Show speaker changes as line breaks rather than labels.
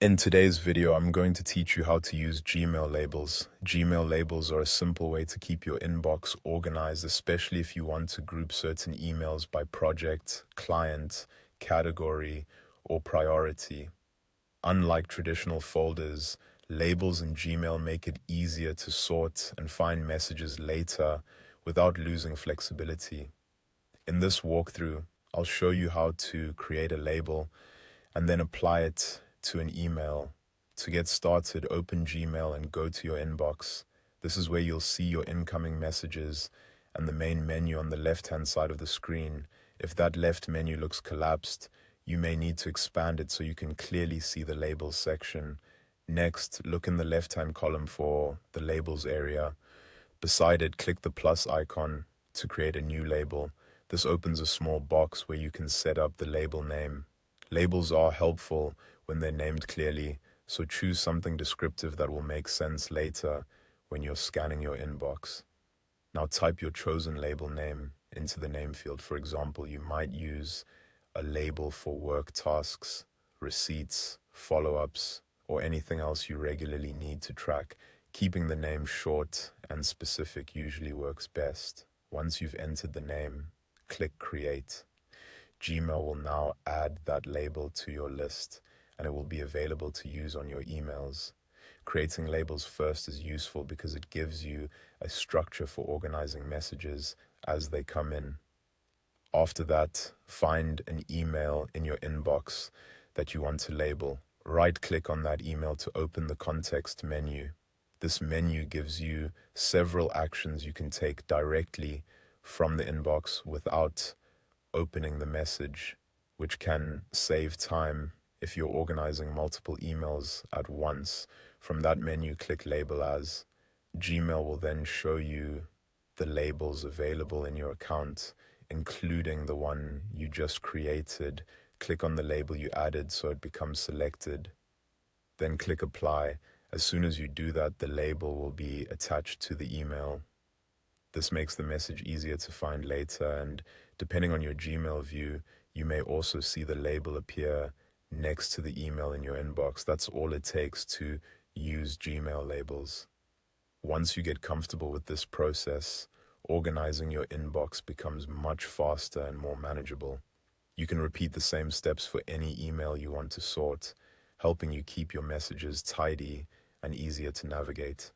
In today's video, I'm going to teach you how to use Gmail labels. Gmail labels are a simple way to keep your inbox organized, especially if you want to group certain emails by project, client, category, or priority. Unlike traditional folders, labels in Gmail make it easier to sort and find messages later without losing flexibility. In this walkthrough, I'll show you how to create a label and then apply it to an email. To get started, open Gmail and go to your inbox. This is where you'll see your incoming messages and the main menu on the left-hand side of the screen. If that left menu looks collapsed, you may need to expand it so you can clearly see the labels section. Next, look in the left-hand column for the labels area. Beside it, click the plus icon to create a new label. This opens a small box where you can set up the label name. Labels are helpful when they're named clearly, so choose something descriptive that will make sense later when you're scanning your inbox. Now type your chosen label name into the name field. For example, you might use a label for work tasks, receipts, follow-ups, or anything else you regularly need to track. Keeping the name short and specific usually works best. Once you've entered the name, click Create. Gmail will now add that label to your list, and it will be available to use on your emails. Creating labels first is useful because it gives you a structure for organizing messages as they come in. After that, find an email in your inbox that you want to label. Right-click on that email to open the context menu. This menu gives you several actions you can take directly from the inbox without opening the message, which can save time if you're organizing multiple emails at once. From that menu, click Label As. Gmail will then show you the labels available in your account, including the one you just created. Click on the label you added so it becomes selected. Then click Apply. As soon as you do that, the label will be attached to the email. This makes the message easier to find later, and depending on your Gmail view, you may also see the label appear next to the email in your inbox. That's all it takes to use Gmail labels. Once you get comfortable with this process, organizing your inbox becomes much faster and more manageable. You can repeat the same steps for any email you want to sort, helping you keep your messages tidy and easier to navigate.